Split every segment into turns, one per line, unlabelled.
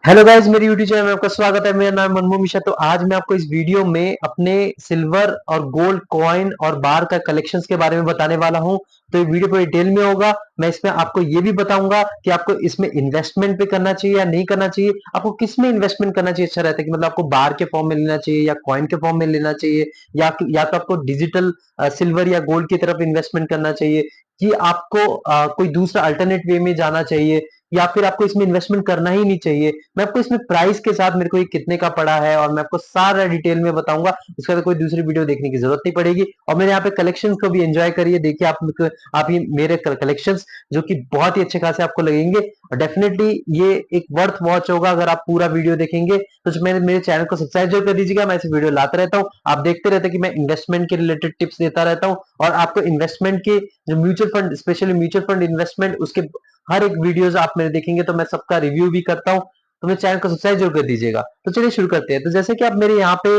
Hello guys, मेरे YouTube channel में आपका स्वागत है। मेरा नाम मनमो मिश्रा। तो आज मैं आपको इस वीडियो में अपने सिल्वर और गोल्ड कॉइन और बार का कलेक्शंस के बारे में बताने वाला हूं। तो ये वीडियो पूरी डिटेल में होगा। मैं इसमें आपको ये भी बताऊंगा कि आपको इसमें इन्वेस्टमेंट पे करना चाहिए या नहीं करना चाहिए। आपको किस में इन्वेस्टमेंट करना चाहिए अच्छा रहता है, कि मतलब आपको बार के फॉर्म में लेना चाहिए या कॉइन के फॉर्म में लेना चाहिए, या तो आपको डिजिटल सिल्वर या गोल्ड की तरफ इन्वेस्टमेंट करना चाहिए, कि आपको कोई दूसरा अल्टरनेट वे में जाना चाहिए, या फिर आपको इसमें इन्वेस्टमेंट करना ही नहीं चाहिए। मैं आपको इसमें प्राइस के साथ मेरे को ये कितने का पड़ा है और मैं आपको सारा डिटेल में बताऊंगा। इसका तो कोई दूसरी वीडियो देखने की जरूरत नहीं पड़ेगी। और मेरे यहाँ पे कलेक्शंस को भी एंजॉय करिए। देखिए आप ये मेरे कलेक्शंस जो कि बहुत ही अच्छे खासे आपको लगेंगे। और डेफिनेटली ये एक वर्थ वॉच होगा अगर आप पूरा वीडियो देखेंगे। तो जो मेरे चैनल को सब्सक्राइब जरूर कर दीजिएगा। मैं ऐसे वीडियो लाता रहता हूँ, आप देखते रहते हैं कि मैं इन्वेस्टमेंट के रिलेटेड टिप्स देता रहता हूँ। और आपको इन्वेस्टमेंट के जो mutual fund, specially mutual fund investment, उसके हर एक वीडियोस आप मेरे देखेंगे तो मैं सबका रिव्यू भी करता हूँ। तो मेरे चैनल को सब्सक्राइब जरूर कर दीजिएगा। तो चलिए शुरू करते हैं। तो जैसे कि आप मेरे यहाँ पे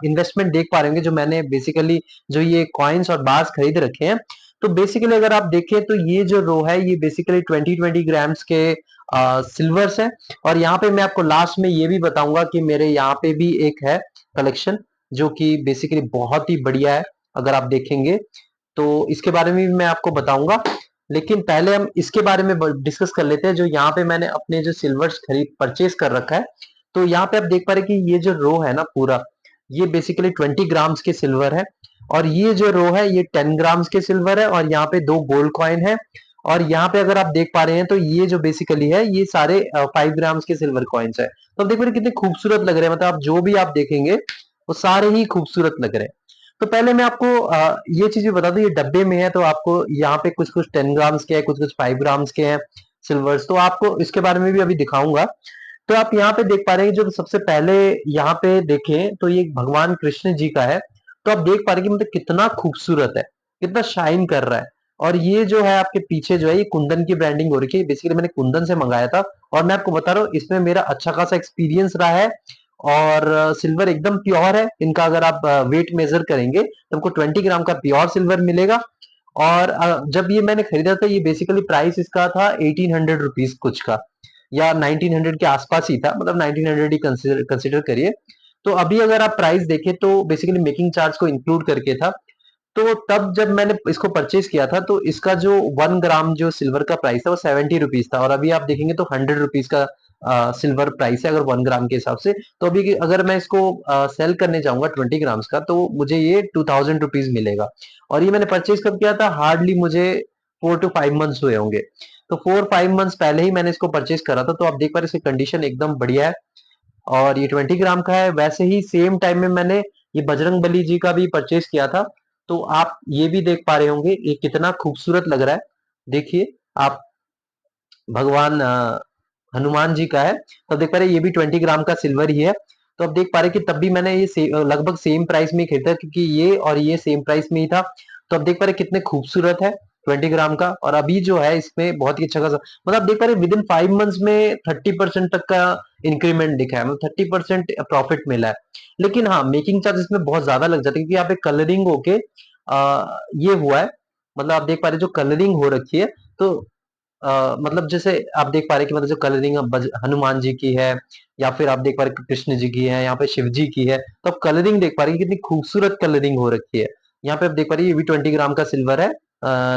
इन्वेस्टमेंट देख पा रहे होंगे, जो मैंने बेसिकली जो ये कॉइन्स और बार्स खरीद रखे हैं। तो बेसिकली अगर आप देखें तो ये जो रो है ये बेसिकली 20 ग्राम्स के सिल्वर्स है। और यहाँ पे मैं आपको लास्ट में ये भी बताऊंगा कि मेरे यहाँ पे भी एक है कलेक्शन जो कि बेसिकली बहुत ही बढ़िया है। अगर आप देखेंगे तो इसके बारे में भी मैं आपको बताऊंगा। लेकिन पहले हम इसके बारे में डिस्कस कर लेते हैं, जो यहाँ पे मैंने अपने जो सिल्वर्स खरीद परचेज कर रखा है। तो यहाँ पे आप देख पा रहे हैं कि ये जो रो है ना पूरा, ये बेसिकली 20 ग्राम्स के सिल्वर है। और ये जो रो है ये 10 ग्राम्स के सिल्वर है। और यहाँ पे दो गोल्ड कॉइन है। और यहाँ पे अगर आप देख पा रहे हैं तो ये जो बेसिकली है ये सारे 5 ग्राम्स के सिल्वर कॉइन्स है। तो आप देख पा रहे हैं कितने खूबसूरत लग रहे हैं। मतलब आप जो भी आप देखेंगे वो सारे ही खूबसूरत लग रहे हैं। तो पहले मैं आपको ये चीज भी बता दूं, ये डब्बे में है तो आपको यहाँ पे कुछ कुछ 10 ग्राम्स के हैं, कुछ कुछ 5 ग्राम्स के हैं सिल्वर्स। तो आपको इसके बारे में भी अभी दिखाऊंगा। तो आप यहाँ पे देख पा रहे हैं, जो सबसे पहले यहाँ पे देखें तो ये भगवान कृष्ण जी का है। तो आप देख पा रहे हैं कि मतलब कितना खूबसूरत है, कितना शाइन कर रहा है। और ये जो है आपके पीछे जो है ये कुंदन की ब्रांडिंग हो रखी है। बेसिकली मैंने कुंदन से मंगाया था। और मैं आपको बता रहा हूँ इसमें मेरा अच्छा खासा एक्सपीरियंस रहा है। और सिल्वर एकदम प्योर है इनका। अगर आप वेट मेजर करेंगे तो आपको 20 ग्राम का प्योर सिल्वर मिलेगा। और जब ये मैंने खरीदा था, ये बेसिकली प्राइस इसका था 1800 रुपीज कुछ का, या 1900 के आसपास ही था। मतलब 1900 ही कंसिडर करिए। तो अभी अगर आप प्राइस देखें तो बेसिकली मेकिंग चार्ज को इंक्लूड करके था। तो तब जब मैंने इसको परचेज किया था तो इसका जो 1 ग्राम जो सिल्वर का प्राइस था वो 70 रुपीज था। और अभी आप देखेंगे तो 100 रुपीज का सिल्वर प्राइस है अगर 1 ग्राम के हिसाब से। तो अभी अगर मैं इसको सेल करने जाऊंगा 20 ग्राम्स का तो मुझे ये 2000 रुपीज मिलेगा। और ये मैंने परचेज कब किया था, हार्डली मुझे 4 to 5 मंथ्स हुए होंगे। तो 4-5 मंथ्स पहले ही मैंने इसको परचेज करा था। तो आप देख पा रहे हैं इसकी कंडीशन एकदम बढ़िया है। और ये 20 ग्राम का है। वैसे ही सेम टाइम में मैंने ये बजरंग बली जी का भी परचेज किया था। तो आप ये भी देख पा रहे होंगे ये कितना खूबसूरत लग रहा है। देखिए आप, भगवान हनुमान जी का है। तो आप देख पा रहे हैं ये भी 20 ग्राम का सिल्वर ही है। तो आप देख पा रहे हैं कि तब भी मैंने ये लगभग सेम प्राइस में ही खरीदा, क्योंकि ये और ये सेम प्राइस में ही था। तो आप देख पा रहे हैं कितने खूबसूरत है 20 ग्राम का। और अभी जो है इसमें बहुत ही अच्छा खासा, मतलब आप देख पा रहे हैं विद इन 5 मंथ्स में 30% तक का इंक्रीमेंट दिखा है। मतलब 30% प्रॉफिट मिला है। लेकिन हाँ, मेकिंग चार्ज इसमें बहुत ज्यादा लग जाता है, क्योंकि यहाँ पे कलरिंग होके ये हुआ है। मतलब आप देख पा रहे हैं जो कलरिंग हो रखी है। तो मतलब जैसे आप देख पा रहे हैं कि मतलब जो कलरिंग हनुमान जी की है, या फिर आप देख पा रहे हैं कि कृष्ण जी की है, यहाँ पे शिव जी की है। तो आप कलरिंग देख पा रहे हैं कि कितनी खूबसूरत कलरिंग हो रखी है। यहाँ पे आप देख पा रहे हैं ये भी 20 ग्राम का सिल्वर है,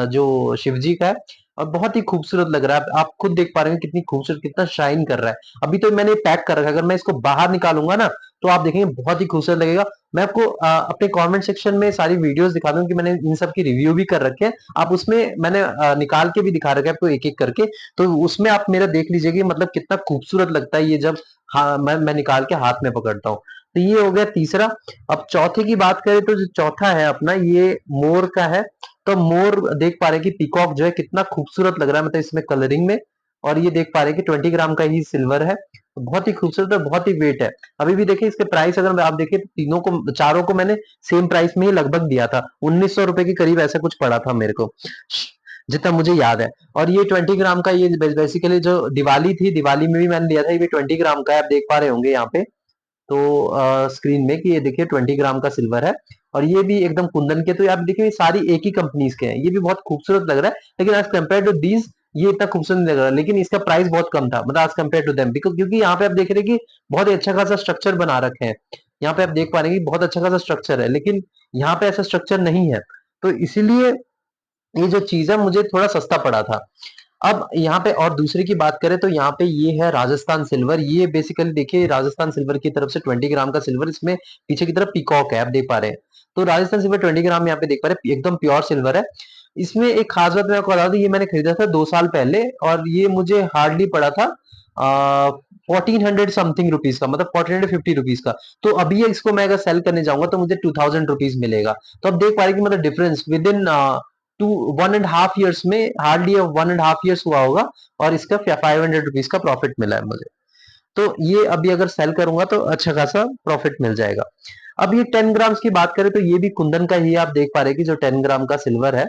जो शिव जी का है। और बहुत ही खूबसूरत लग रहा है। आप खुद देख पा रहे हैं कितनी खूबसूरत, कितना शाइन कर रहा है। अभी तो मैंने पैक कर रखा है, अगर मैं इसको बाहर निकालूंगा ना तो आप देखेंगे बहुत ही खूबसूरत लगेगा। मैं आपको अपने कमेंट सेक्शन में सारी वीडियोस दिखा दूं कि मैंने इन सब की रिव्यू भी कर रखे हैं। आप उसमें मैंने निकाल के भी दिखा रखा है आपको एक एक करके। तो उसमें आप मेरा देख लीजिए कि मतलब कितना खूबसूरत लगता है ये जब हाँ मैं निकाल के हाथ में पकड़ता हूँ। तो ये हो गया तीसरा। अब चौथे की बात करें तो जो चौथा है अपना, ये मोर का है। तो मोर देख पा रहे हैं कि पीकॉक जो है कितना खूबसूरत लग रहा है, मतलब इसमें कलरिंग में। और ये देख पा रहे हैं कि 20 ग्राम का ही सिल्वर है। तो बहुत ही खूबसूरत और बहुत ही वेट है। अभी भी देखिए इसके प्राइस अगर आप देखिए तो तीनों को, चारों को मैंने सेम प्राइस में ही लगभग दिया था। 1900 रुपए के करीब ऐसा कुछ पड़ा था मेरे को, जितना मुझे याद है। और ये 20 ग्राम का, ये बेसिकली जो दिवाली थी, दिवाली में भी मैंने लिया था। ये भी 20 ग्राम का है, आप देख पा रहे होंगे यहाँ पे तो स्क्रीन में कि ये देखिए 20 ग्राम का सिल्वर है। और ये भी एकदम कुंदन के। तो आप देखिए ये सारी एक ही कंपनीज के हैं। ये भी बहुत खूबसूरत लग रहा है। लेकिन एज कम्पेयर टू दीज, ये इतना खूबसूरत नहीं लग रहा, लेकिन इसका प्राइस बहुत कम था मतलब as compare to them, because क्योंकि यहाँ पे आप देख रहे हैं कि बहुत ही अच्छा खासा स्ट्रक्चर बना रखे हैं। यहाँ पे आप देख पा रहे हैं कि बहुत अच्छा खासा स्ट्रक्चर है, लेकिन यहाँ पे ऐसा स्ट्रक्चर नहीं है। तो इसीलिए ये जो चीज है मुझे थोड़ा सस्ता पड़ा था। अब यहाँ पे और दूसरे की बात करें तो यहाँ पे ये है राजस्थान सिल्वर। ये बेसिकली देखिए राजस्थान सिल्वर की तरफ से 20 ग्राम का सिल्वर, इसमें पीछे की तरफ पीकॉक है, आप देख पा रहे हैं। तो राजस्थान सिल्वर 20 ग्राम यहाँ पे देख पा रहे हैं, एकदम प्योर सिल्वर है। इसमें एक खास बात मैं आपको बता दूं, ये मैंने खरीदा था 2 साल पहले और ये मुझे हार्डली पड़ा था 1400 समथिंग रुपीज का, मतलब 1450 रुपीज का। तो अभी इसको मैं अगर सेल करने जाऊंगा तो मुझे 2000 रुपीज मिलेगा। तो आप देख पा रहे हैं कि मतलब डिफरेंस विद इन 1.5 ईयर्स में, हार्डली 1.5 ईयर्स हुआ होगा और इसका 500 रुपीज का प्रॉफिट मिला है मुझे। तो ये अभी अगर सेल करूंगा तो अच्छा खासा प्रॉफिट मिल जाएगा। अब ये 10 ग्राम्स की बात करें तो ये भी कुंदन का ही है। आप देख पा रहे हैं कि जो 10 ग्राम का सिल्वर है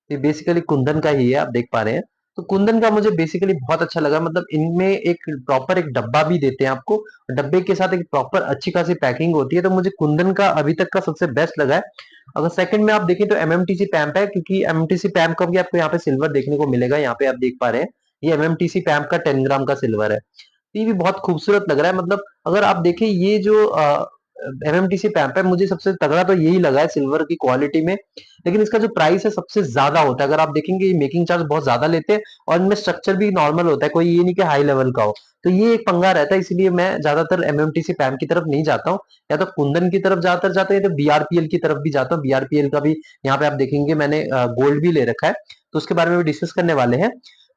ये बेसिकली कुंदन का ही है, आप देख पा रहे हैं। तो कुंदन का मुझे बेसिकली बहुत अच्छा लगा, मतलब इनमें एक प्रॉपर एक डब्बा भी देते हैं आपको, डब्बे के साथ एक प्रॉपर अच्छी खासी पैकिंग होती है। तो मुझे कुंदन का अभी तक का सबसे बेस्ट लगा है। अगर सेकंड में आप देखें तो एमएमटीसी पैम्प है, क्योंकि एमएमटीसी पैम्प का भी आपको यहाँ पे सिल्वर देखने को मिलेगा। यहाँ पे आप देख पा रहे हैं ये एमएमटीसी पैम्प का 10 ग्राम का सिल्वर है। ये भी बहुत खूबसूरत लग रहा है। मतलब अगर आप देखें ये जो एमएमटीसी पैम्प है, मुझे सबसे तगड़ा तो यही लगा है सिल्वर की क्वालिटी में। लेकिन इसका जो प्राइस है सबसे ज्यादा होता है। अगर आप देखेंगे ये मेकिंग चार्ज बहुत ज्यादा लेते हैं और इनमें स्ट्रक्चर भी नॉर्मल होता है, कोई ये नहीं कि हाई लेवल का हो। तो ये एक पंगा रहता है, इसलिए मैं ज्यादातर एमएमटीसी पैम्प की तरफ नहीं जाता हूँ। या तो कुंदन की तरफ ज्यादातर जाता हूँ या तो बीआरपीएल की तरफ भी जाता हूँ। बीआरपीएल का भी यहाँ पे आप देखेंगे मैंने गोल्ड भी ले रखा है, तो उसके बारे में भी डिस्कस करने वाले हैं।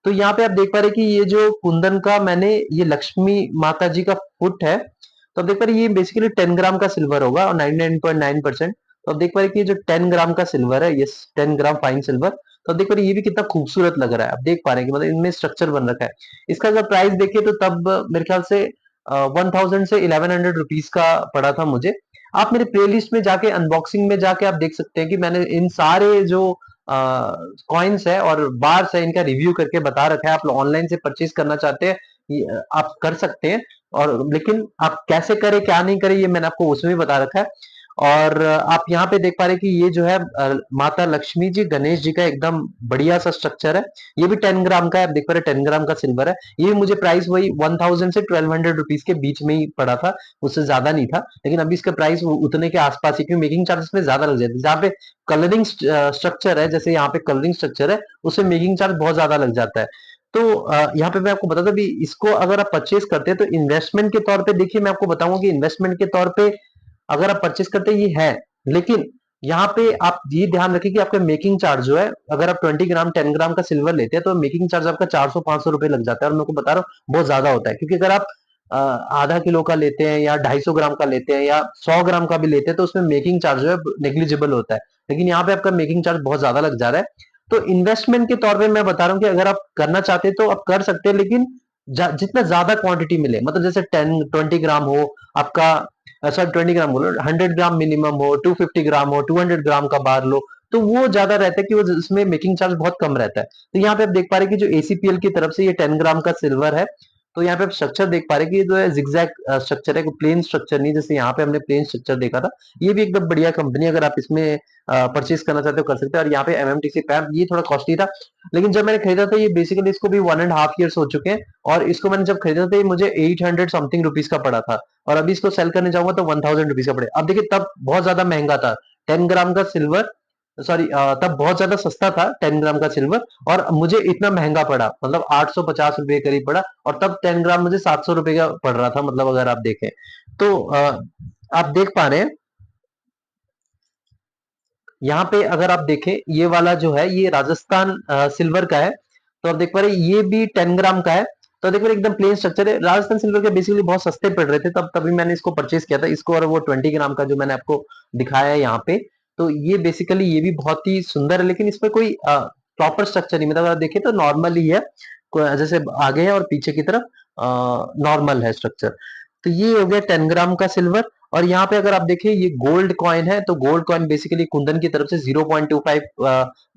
तो यहाँ पे आप देख पा रहे हैं कि ये जो कुंदन का मैंने ये लक्ष्मी माता जी का फुट है। तो आप देख पा रहे हैं ये बेसिकली 10 ग्राम का सिल्वर होगा और 99.9%। तो आप देख पा रहे हैं कि ये जो 10 ग्राम का सिल्वर है, ये 10 ग्राम फाइन सिल्वर। तो आप देख पा रहे हैं ये भी कितना खूबसूरत लग रहा है। आप देख पा रहे हैं कि मतलब इनमें स्ट्रक्चर बन रखा है। इसका अगर प्राइस देखिए तो तब मेरे ख्याल से 1000 से 1100 रुपीज का पड़ा था मुझे। आप मेरे प्लेलिस्ट में जाके अनबॉक्सिंग में जाके आप देख सकते हैं कि मैंने इन सारे जो कॉइन्स है और बार्स है इनका रिव्यू करके बता रखा है। आप ऑनलाइन से परचेज करना चाहते हैं आप कर सकते हैं, और लेकिन आप कैसे करें क्या नहीं करें ये मैंने आपको उसमें भी बता रखा है। और आप यहाँ पे देख पा रहे हैं कि ये जो है माता लक्ष्मी जी गणेश जी का एकदम बढ़िया सा स्ट्रक्चर है। ये भी 10 ग्राम का है, आप देख पा रहे हैं 10 ग्राम का सिल्वर है। ये भी मुझे प्राइस वही 1000 से 1200 रुपीज के बीच में ही पड़ा था, उससे ज्यादा नहीं था। लेकिन अभी इसका प्राइस उतने के आसपास ही, क्योंकि मेकिंग चार्जेस में ज्यादा लग जाते हैं। जहाँ पे कलरिंग स्ट्रक्चर है, जैसे यहाँ पे कलरिंग स्ट्रक्चर है, उसमें मेकिंग चार्ज बहुत ज्यादा लग जाता है। तो यहाँ पे मैं आपको बता दूं भी, इसको अगर आप परचेज करते हैं तो इन्वेस्टमेंट के तौर पे देखिए मैं आपको बताऊंगा कि इन्वेस्टमेंट के तौर पे अगर आप परचेज करते हैं ये है। लेकिन यहाँ पे आप ये ध्यान रखिए कि आपका मेकिंग चार्ज जो है, अगर आप 20 ग्राम 10 ग्राम का सिल्वर लेते हैं तो मेकिंग चार्ज आपका 400-500 रुपए लग जाता है। और मैं आपको बता रहा हूँ बहुत ज्यादा होता है, क्योंकि अगर आप आधा किलो का लेते हैं या 250 ग्राम का लेते हैं या 100 ग्राम का भी लेते हैं तो उसमें मेकिंग चार्ज जो है नेग्लिजिबल होता है। लेकिन यहाँ पे आपका मेकिंग चार्ज बहुत ज्यादा लग जा रहा है। तो इन्वेस्टमेंट के तौर पे मैं बता रहा हूँ कि अगर आप करना चाहते हैं तो आप कर सकते हैं, लेकिन जितना ज्यादा क्वांटिटी मिले, मतलब जैसे 10-20 ग्राम हो आपका, सॉरी 20 ग्राम बोलो, 100 ग्राम मिनिमम हो, 250 ग्राम हो, 200 ग्राम का बार लो, तो वो ज्यादा रहता है कि वो उसमें मेकिंग चार्ज बहुत कम रहता है। तो यहाँ पे आप देख पा रहे हैं कि जो एसीपीएल की तरफ से ये 10 ग्राम का सिल्वर है। तो यहाँ पे आप स्ट्रक्चर देख पा रहे हैं कि ये जो है जिगजैग स्ट्रक्चर है, कोई प्लेन स्ट्रक्चर नहीं, जैसे यहाँ पे हमने प्लेन स्ट्रक्चर देखा था। ये भी एकदम बढ़िया कंपनी, अगर आप इसमें परचेज करना चाहते हो कर सकते हैं। और यहाँ पे एमएमटीसी पैम्प ये थोड़ा कॉस्टली था, लेकिन जब मैंने खरीदा था ये बेसिकली इसको भी 1.5 ईयर्स हो चुके हैं। और इसको मैंने जब खरीदा था ये मुझे 800 समथिंग रुपीज का पड़ा था, और अभी इसको सेल करने जाऊंगा तो 1000 रुपीज का पड़े। अब देखिए तब बहुत ज्यादा महंगा था 10 ग्राम का सिल्वर, सॉरी तब बहुत ज्यादा सस्ता था 10 ग्राम का सिल्वर, और मुझे इतना महंगा पड़ा, मतलब 850 रुपए करीब पड़ा। और तब 10 ग्राम मुझे 700 रुपए का पड़ रहा था, मतलब अगर आप देखें तो आप देख पा रहे हैं यहाँ पे, अगर आप देखें ये वाला जो है ये राजस्थान सिल्वर का है। तो आप देख पा रहे हैं ये भी 10 ग्राम का है। तो देख पा रहे हैं एकदम प्लेन स्ट्रक्चर है। राजस्थान सिल्वर के बेसिकली बहुत सस्ते पड़ रहे थे तब, तभी मैंने इसको परचेज किया था इसको, और वो 20 ग्राम का जो मैंने आपको दिखाया है यहाँ पे। तो ये बेसिकली ये भी बहुत ही सुंदर है, लेकिन इसमें कोई प्रॉपर स्ट्रक्चर नहीं, मतलब अगर देखें तो नॉर्मल ही है, जैसे आगे है और पीछे की तरफ नॉर्मल है स्ट्रक्चर। तो ये हो गया 10 ग्राम का सिल्वर। और यहाँ पे अगर आप देखें ये गोल्ड कॉइन है, तो गोल्ड कॉइन बेसिकली कुंदन की तरफ से 0.25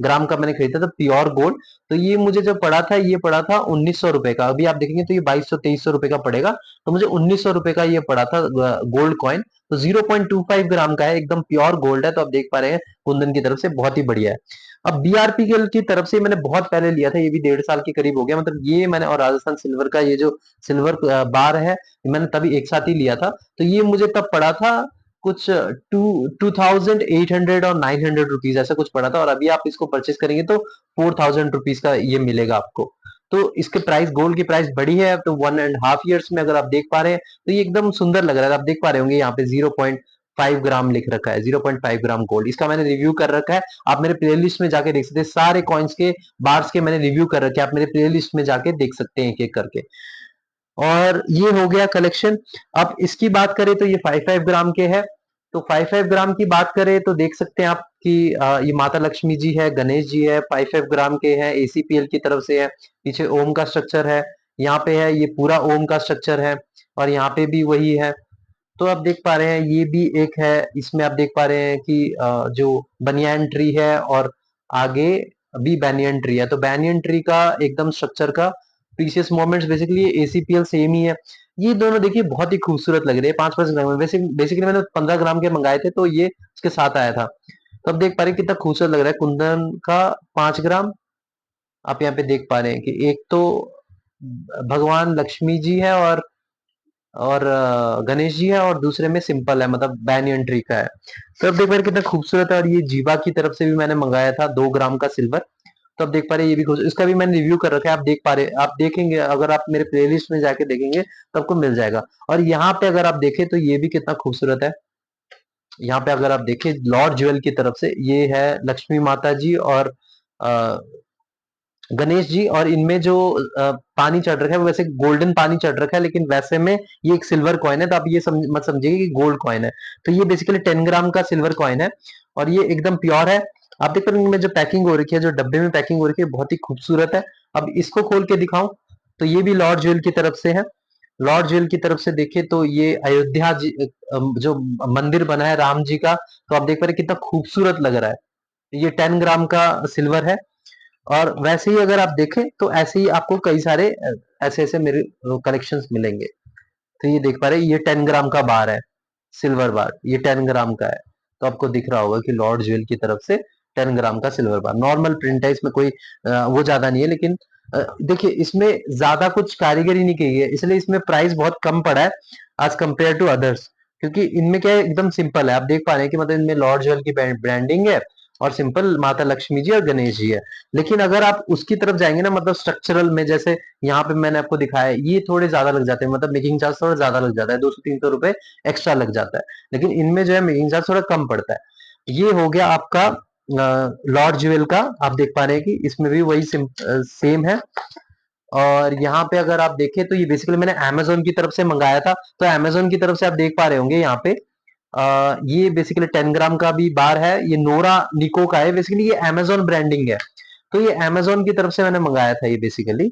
ग्राम का मैंने खरीदा था, प्योर गोल्ड। तो ये मुझे जो पड़ा था ये पड़ा था 1900 रुपए का। अभी आप देखेंगे तो ये 2200-2300 रुपए का पड़ेगा। तो मुझे 1900 रुपए का ये पड़ा था गोल्ड कॉइन। तो 0.25 ग्राम का है, एकदम प्योर गोल्ड है। तो आप देख पा रहे हैं कुंदन की तरफ से बहुत ही बढ़िया है। अब बीआरपी की तरफ से मैंने बहुत पहले लिया था, ये भी 1.5 साल के करीब हो गया, मतलब ये मैंने और राजस्थान सिल्वर का ये जो सिल्वर बार है, मैंने तभी एक साथ ही लिया था। तो ये मुझे तब पड़ा था कुछ 2800 और 900 रुपीज ऐसा कुछ पड़ा था, और अभी आप इसको परचेस करेंगे तो 4000 रुपीज का ये मिलेगा आपको। तो इसके प्राइस, गोल्ड की प्राइस बढ़ी है, तो 1.5 ईयर्स में अगर आप देख पा रहे हैं तो ये एकदम सुंदर लग रहा है। आप देख पा रहे होंगे यहाँ पे 0.5 ग्राम लिख रखा है, 0.5 ग्राम गोल्ड, इसका मैंने रिव्यू कर रखा है। आप मेरे प्लेलिस्ट में जाके देख सकते हैं, सारे कॉइन्स के बार्स के मैंने रिव्यू कर रखे हैं, आप मेरे प्लेलिस्ट में जाके देख सकते हैं एक एक करके। और ये हो गया कलेक्शन। अब इसकी बात करें तो ये 5-5 ग्राम के है। तो 5-5 ग्राम की बात करें तो देख सकते हैं आप कि ये माता लक्ष्मी जी है, गणेश जी है, 5-5 ग्राम के हैं, एसीपीएल की तरफ से है। पीछे ओम का स्ट्रक्चर है, यहाँ पे है ये पूरा ओम का स्ट्रक्चर है, और यहाँ पे भी वही है। तो आप देख पा रहे हैं ये भी एक है, इसमें आप देख पा रहे हैं कि जो बनियान ट्री है, और आगे भी बैनियन ट्री है। तो बैनियन ट्री का एकदम स्ट्रक्चर का प्रीसियस मोमेंट्स, बेसिकली एसीपीएल सेम ही है। ये दोनों देखिए बहुत ही खूबसूरत लग रहे हैं 5-5 ग्राम में। बेसिकली मैंने 15 ग्राम के मंगाए थे, तो ये उसके साथ आया था। तो अब देख पा रहे हैं कितना खूबसूरत लग रहा है कुंदन का 5 ग्राम। आप यहाँ पे देख पा रहे हैं कि एक तो भगवान लक्ष्मी जी है, और गणेश जी है, और दूसरे में सिंपल है, मतलब बैनियन ट्री का है। तो अब देख पा रहे कितना खूबसूरत है। और ये जीवा की तरफ से भी मैंने मंगाया था 2 ग्राम का सिल्वर। तो अब देख पा रहे ये भी खूबसूरत, इसका भी मैंने रिव्यू कर रखा है, आप देख पा रहे, आप देखेंगे अगर आप मेरे प्लेलिस्ट में जाके देखेंगे तो आपको मिल जाएगा। और यहाँ पे अगर आप देखें तो ये भी कितना खूबसूरत है। यहाँ पे अगर आप देखें लॉर्ड ज्वेल की तरफ से, ये है लक्ष्मी माता जी और गणेश जी, और इनमें जो पानी चढ़ रखा है वो वैसे गोल्डन पानी चढ़ रखा है, लेकिन वैसे में ये एक सिल्वर कॉइन है, तो आप ये मत समझिए कि गोल्ड कॉइन है। तो ये बेसिकली 10 ग्राम का सिल्वर कॉइन है, और ये एकदम प्योर है। आप देख रहे हैं इनमें जो पैकिंग हो रखी है, जो डब्बे में पैकिंग हो रखी है, बहुत ही खूबसूरत है। अब इसको खोल के दिखाऊं तो ये भी लॉर्ड ज्वेल की तरफ से है। लॉर्ड ज्वेल की तरफ से देखें तो ये अयोध्या जी, जो मंदिर बना है राम जी का, तो आप देख पा रहे कितना खूबसूरत लग रहा है। ये 10 ग्राम का सिल्वर है। और वैसे ही अगर आप देखें तो ऐसे ही आपको कई सारे ऐसे ऐसे मेरे कलेक्शंस मिलेंगे। तो ये देख पा रहे हैं ये 10 ग्राम का बार है, सिल्वर बार, ये 10 ग्राम का है। तो आपको दिख रहा होगा कि लॉर्ड ज्वेल की तरफ से 10 ग्राम का सिल्वर बार, नॉर्मल प्रिंट है, इसमें कोई वो ज्यादा नहीं है, लेकिन देखिए इसमें ज्यादा कुछ कारीगरी नहीं की है, इसलिए इसमें प्राइस बहुत कम पड़ा है एज कम्पेयर टू अदर्स। क्योंकि इनमें क्या है, एकदम सिंपल है, आप देख पा रहे हैं कि मतलब इनमें लॉर्ड ज्वेल की ब्रांडिंग है, और सिंपल माता लक्ष्मी जी और गणेश जी है। लेकिन अगर आप उसकी तरफ जाएंगे ना, मतलब स्ट्रक्चरल में, जैसे यहाँ पे मैंने आपको दिखाया है, ये थोड़े ज्यादा लग जाते हैं, मतलब मेकिंग चार्ज थोड़ा ज्यादा लग जाता है, 200-300 रुपए एक्स्ट्रा लग जाता है। लेकिन इनमें जो है मेकिंग चार्ज थोड़ा कम पड़ता है। ये हो गया आपका लॉर्ड ज्वेल का। आप देख पा रहे हैं कि इसमें भी वही सेम है। और यहाँ पे अगर आप देखें तो ये बेसिकली मैंने अमेजोन की तरफ से मंगाया था। तो अमेजोन की तरफ से आप देख पा रहे होंगे यहाँ पे ये बेसिकली 10 ग्राम का भी बार है, ये नोरा निको का है, बेसिकली ये अमेजोन ब्रांडिंग है। तो ये अमेजोन की तरफ से मैंने मंगाया था ये बेसिकली।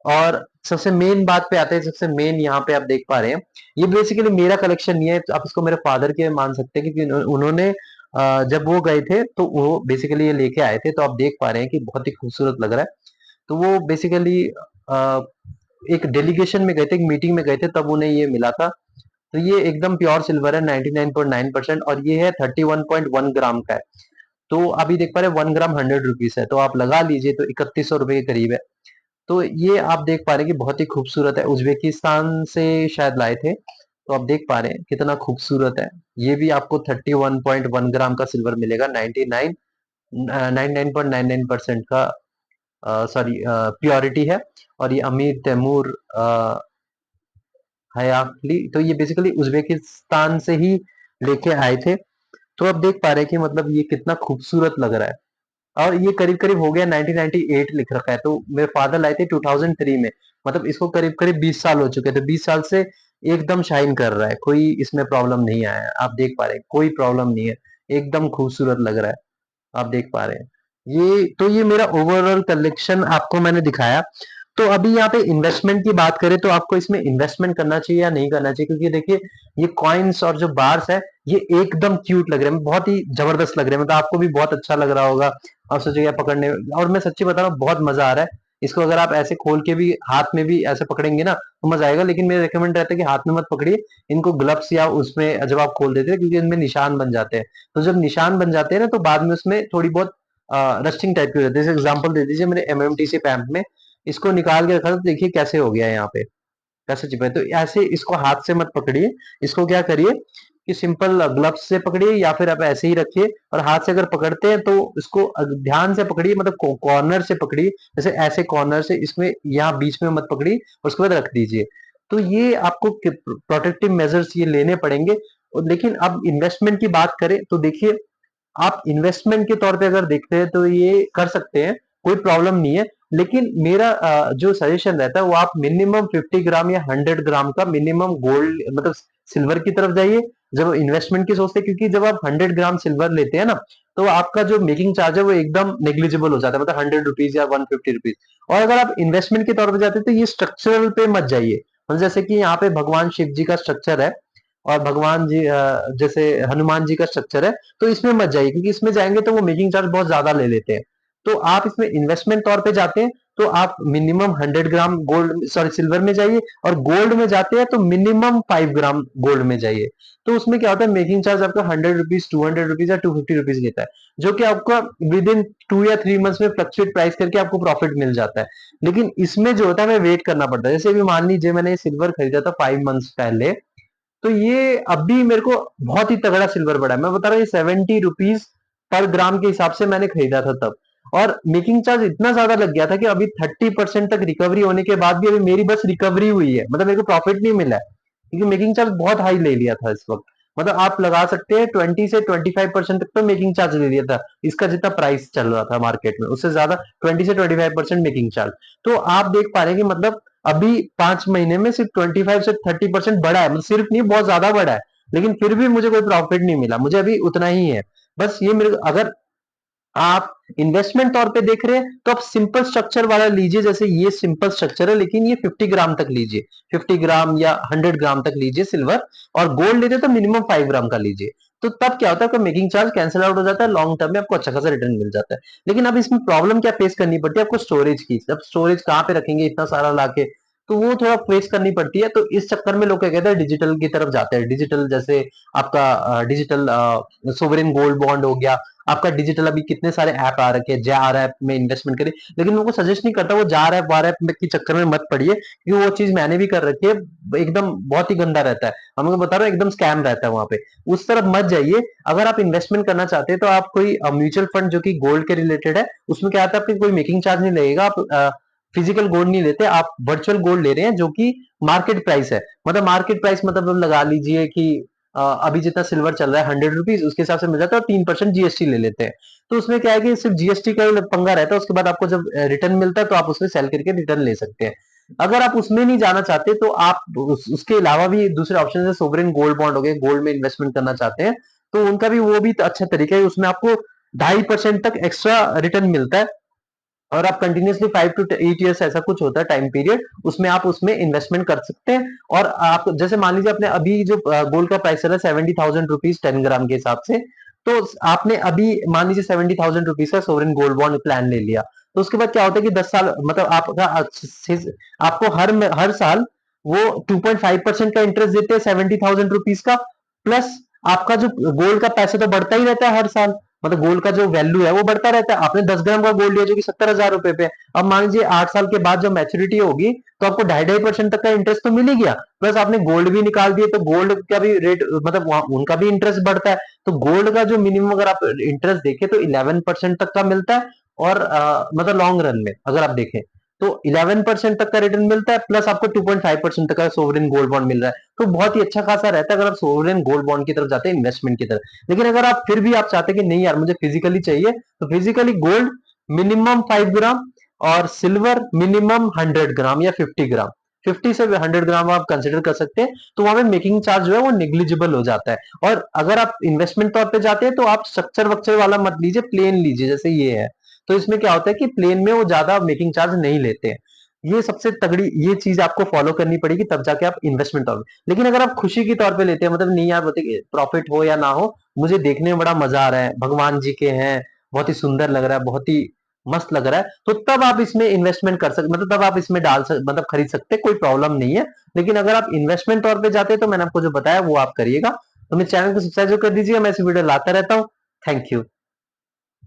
और सबसे मेन बात पे आते हैं, सबसे मेन यहाँ पे आप देख पा रहे हैं, ये बेसिकली मेरा कलेक्शन नहीं है, तो आप इसको मेरे फादर के मान सकते हैं, क्योंकि उन्होंने जब वो गए थे तो वो बेसिकली ये लेके आए थे। तो आप देख पा रहे हैं कि बहुत ही खूबसूरत लग रहा है। तो वो बेसिकली एक डेलीगेशन में गए थे, एक मीटिंग में गए थे, तब उन्हें ये मिला था। तो ये एकदम प्योर सिल्वर है 99.9%, और ये है 31.1 ग्राम का है। तो अभी देख पा रहे 1 ग्राम 100 रुपीज है, तो आप लगा लीजिए तो 3100 रुपए के करीब है। तो ये आप देख पा रहे हैं कि बहुत ही खूबसूरत है, उज्बेकिस्तान से शायद लाए थे। तो आप देख पा रहे हैं कितना खूबसूरत है। ये भी आपको 31.1 ग्राम का सिल्वर मिलेगा, 99.99% का सॉरी प्योरिटी है। और ये अमीर तैमूर हयाकली, तो ये बेसिकली उज्बेकिस्तान से ही लेके आए थे। तो आप देख पा रहे हैं कि मतलब ये कितना खूबसूरत लग रहा है। और ये करीब करीब हो गया 1998 लिख रखा है, तो मेरे फादर लाए थे 2003 में, मतलब इसको करीब करीब 20 साल हो चुके थे। 20 साल से एकदम शाइन कर रहा है, कोई इसमें प्रॉब्लम नहीं आया है। आप देख पा रहे हैं कोई प्रॉब्लम नहीं है, एकदम खूबसूरत लग रहा है। आप देख पा रहे हैं ये, तो ये मेरा ओवरऑल कलेक्शन आपको मैंने दिखाया। तो अभी यहाँ पे इन्वेस्टमेंट की बात करें तो आपको इसमें इन्वेस्टमेंट करना चाहिए या नहीं करना चाहिए, क्योंकि देखिए ये कॉइन्स और जो बार्स है ये एकदम क्यूट लग रहे हैं, बहुत ही जबरदस्त लग रहे हैं, मतलब आपको भी बहुत अच्छा लग रहा होगा। आप सोचिएगा पकड़ने में, और मैं सच्ची बता रहा हूँ बहुत मजा आ रहा है। इसको अगर आप ऐसे खोल के भी हाथ में भी ऐसे पकड़ेंगे ना तो मजा आएगा, लेकिन मेरा रिकमेंड रहता है कि हाथ में मत पकड़िए, इनको ग्लव्स या उसमें जब आप खोल देते हैं, क्योंकि इनमें निशान बन जाते हैं। तो जब निशान बन जाते हैं ना तो बाद में उसमें थोड़ी बहुत रस्टिंग टाइप की हो जाती है। जैसे एग्जांपल दे दीजिए मैंने एमएमटीसी पैम्प में इसको निकाल के रखा था, तो देखिए कैसे हो गया यहाँ पे, कैसे चिपका है। तो ऐसे इसको हाथ से मत पकड़िए, इसको क्या करिए कि सिंपल ग्लव्स से पकड़िए या फिर आप ऐसे ही रखिए, और हाथ से अगर पकड़ते हैं तो इसको ध्यान से पकड़िए, मतलब कॉर्नर से पकड़िए, जैसे ऐसे कॉर्नर से, इसमें यहाँ बीच में मत पकड़िए और उसके बाद रख दीजिए। तो ये आपको प्रोटेक्टिव मेजर्स ये लेने पड़ेंगे। लेकिन अब इन्वेस्टमेंट की बात करें तो देखिए, आप इन्वेस्टमेंट के तौर पे अगर देखते हैं तो ये कर सकते हैं, कोई प्रॉब्लम नहीं है। लेकिन मेरा जो सजेशन रहता है वो आप मिनिमम 50 ग्राम या 100 ग्राम का मिनिमम गोल्ड मतलब सिल्वर की तरफ जाइए जब इन्वेस्टमेंट की सोचते हैं, क्योंकि जब आप 100 ग्राम सिल्वर लेते हैं ना, तो आपका जो मेकिंग चार्ज है वो एकदम नेग्लिजिबल हो जाता है, मतलब 100 रुपीज या 150 रुपीज। और अगर आप इन्वेस्टमेंट के तौर पर जाते हैं तो ये स्ट्रक्चरल पे मत जाइए, मतलब जैसे कि यहाँ पे भगवान शिव जी का स्ट्रक्चर है और भगवान जी जैसे हनुमान जी का स्ट्रक्चर है, तो इसमें मत जाइए, क्योंकि इसमें जाएंगे तो वो मेकिंग चार्ज बहुत ज्यादा ले लेते हैं। तो आप इसमें इन्वेस्टमेंट तौर पे जाते हैं तो आप minimum 100 gram gold sorry silver में जाइए, और गोल्ड में जाते हैं तो मिनिमम 5 ग्राम गोल्ड में जाइए। तो उसमें क्या होता है, मेकिंग चार्ज आपका 100 रुपीज, 200 रुपीज या 250 रुपीज लेता है, जो कि आपका विद इन 2 या 3 मंथ्स में फ्लक्चुएट प्राइस करके आपको प्रॉफिट मिल जाता है। लेकिन इसमें जो होता है हमें वेट करना पड़ता है। जैसे अभी मान लीजिए मैंने सिल्वर खरीदा था 5 मंथ्स पहले, तो ये अभी मेरे को बहुत ही तगड़ा सिल्वर पड़ा है। मैं बता रहा हूँ ये 70 रुपीज पर ग्राम के हिसाब से मैंने खरीदा था तब, और मेकिंग चार्ज इतना ज्यादा लग गया था कि अभी 30% तक रिकवरी होने के बाद भी अभी मेरी बस रिकवरी हुई है, मतलब मेरे को प्रॉफिट नहीं मिला है, क्योंकि मेकिंग चार्ज बहुत हाई ले लिया था इस वक्त। मतलब आप लगा सकते हैं 20 से 25% तक तो मेकिंग चार्ज ले लिया था, इसका जितना प्राइस चल रहा था मार्केट में उससे ज्यादा 20 से 25% मेकिंग चार्ज। तो आप देख पा रहे हैं कि मतलब अभी 5 महीने में सिर्फ 25 से 30% बढ़ा है, मतलब सिर्फ नहीं बहुत ज्यादा बढ़ा है, लेकिन फिर भी मुझे कोई प्रॉफिट नहीं मिला, मुझे अभी उतना ही है। बस ये मेरे अगर आप इन्वेस्टमेंट तौर पे देख रहे हैं तो आप सिंपल स्ट्रक्चर वाला लीजिए, जैसे ये सिंपल स्ट्रक्चर है लेकिन ये 50 ग्राम तक लीजिए, 50 ग्राम या 100 ग्राम तक लीजिए सिल्वर, और गोल्ड लेते तो मिनिमम 5 ग्राम का लीजिए। तो तब क्या होता है, आपका मेकिंग चार्ज कैंसिल आउट हो जाता है, लॉन्ग टर्म में आपको अच्छा खासा रिटर्न मिल जाता है। लेकिन अब इसमें प्रॉब्लम क्या फेस करनी पड़ती है आपको, स्टोरेज की। अब स्टोरेज कहाँ पे रखेंगे इतना सारा लाके, तो वो थोड़ा फेस करनी पड़ती है। तो इस चक्कर में लोग क्या कहते हैं डिजिटल की तरफ जाते हैं, डिजिटल जैसे आपका डिजिटल सोवरेन गोल्ड बॉन्ड हो गया, आपका डिजिटल अभी कितने सारे ऐप आ रखे हैं, जार ऐप में इन्वेस्टमेंट करिए। लेकिन मैं उनको सजेस्ट नहीं करता वो जार ऐप वार ऐप के चक्कर में मत पड़िए, क्योंकि वो चीज मैंने भी कर रखी है, एकदम बहुत ही गंदा रहता है। हम लोग बता रहे हैं एकदम स्कैम रहता है वहां पे, उस तरफ मत जाइए। अगर आप इन्वेस्टमेंट करना चाहते हैं तो आप कोई म्यूचुअल फंड जो कि गोल्ड के रिलेटेड है, उसमें क्या आता है आपको कोई मेकिंग चार्ज नहीं लगेगा, आप फिजिकल गोल्ड नहीं लेते, आप वर्चुअल गोल्ड ले रहे हैं जो कि मार्केट प्राइस है। मतलब मार्केट प्राइस मतलब लगा लीजिए कि अभी जितना सिल्वर चल रहा है 100 रुपीज, उसके हिसाब से मिल जाता है, और 3% जीएसटी ले लेते हैं। तो उसमें क्या है कि सिर्फ जीएसटी का ही पंगा रहता है, उसके बाद आपको जब रिटर्न मिलता है तो आप उसमें सेल करके रिटर्न ले सकते हैं। अगर आप उसमें नहीं जाना चाहते तो आप उसके अलावा भी दूसरे ऑप्शन है, सोवरेन गोल्ड बॉन्ड हो गए, गोल्ड में इन्वेस्टमेंट करना चाहते हैं तो उनका भी वो भी अच्छा तरीका है, उसमें आपको 2.5% तक एक्स्ट्रा रिटर्न मिलता है, और आप कंटिन्यूसली 5 to 8 ईयर्स ऐसा कुछ होता है टाइम पीरियड, उसमें आप उसमें इन्वेस्टमेंट कर सकते हैं। और आप जैसे मान लीजिए आपने अभी जो गोल्ड का प्राइस चल रहा है 70,000 रुपीज 10 ग्राम के हिसाब से, तो आपने अभी मान लीजिए 70,000 रुपीज का सोवरेन गोल्ड बॉन्ड प्लान ले लिया, तो उसके बाद क्या होता है कि 10 साल मतलब आपका आपको हर साल वो 2.5% का इंटरेस्ट देते हैं 70,000 रुपीज का, प्लस आपका जो गोल्ड का पैसा तो बढ़ता ही रहता है हर साल, मतलब गोल्ड का जो वैल्यू है वो बढ़ता रहता है। आपने 10 ग्राम का गोल्ड लिया जो कि 70,000 रुपए पे, अब मान लीजिए 8 साल के बाद जब मैच्योरिटी होगी तो आपको 2.5% तक का इंटरेस्ट तो मिल ही गया, प्लस आपने गोल्ड भी निकाल दिए तो गोल्ड का भी रेट मतलब उनका भी इंटरेस्ट बढ़ता है। तो गोल्ड का जो मिनिमम अगर आप इंटरेस्ट देखें तो 11% तक का मिलता है, और मतलब लॉन्ग रन में अगर आप देखें तो 11% तक का रिटर्न मिलता है, प्लस आपको 2.5% तक का सोवरेन गोल्ड बॉन्ड मिल रहा है। तो बहुत ही अच्छा खासा रहता है अगर आप सोवरेन गोल्ड बॉन्ड की तरफ जाते हैं इन्वेस्टमेंट की तरफ। लेकिन अगर आप फिर भी आप चाहते हैं कि नहीं यार मुझे फिजिकली चाहिए, तो फिजिकली गोल्ड मिनिमम 5 ग्राम, और सिल्वर मिनिमम 100 ग्राम या 50 ग्राम, 50 से 100 ग्राम आप कंसिडर कर सकते हैं। तो वहां पे मेकिंग चार्ज जो है वो निग्लिजिबल हो जाता है। और अगर आप इन्वेस्टमेंट तौर पे जाते हैं तो आप स्ट्रक्चर वक्चर वाला मत लीजिए, प्लेन लीजिए जैसे ये है। तो इसमें क्या होता है कि प्लेन में वो ज्यादा मेकिंग चार्ज नहीं लेते हैं। ये सबसे तगड़ी ये चीज आपको फॉलो करनी पड़ेगी, तब जाके आप इन्वेस्टमेंट तौर पे। लेकिन अगर आप खुशी के तौर पे लेते हैं, मतलब नहीं यार बोलते प्रॉफिट हो या ना हो, मुझे देखने में बड़ा मजा आ रहा है, भगवान जी के हैं, बहुत ही सुंदर लग रहा है, बहुत ही मस्त लग रहा है, तो तब आप इसमें इन्वेस्टमेंट कर सकते, मतलब तब आप इसमें मतलब खरीद सकते हैं, कोई प्रॉब्लम नहीं है। लेकिन अगर आप इन्वेस्टमेंट तौर पे जाते हैं तो मैंने आपको जो बताया वो आप करिएगा। तो मेरे चैनल को सब्सक्राइब कर दीजिएगा, मैं ऐसी वीडियो लाता रहता हूँ। Thank you.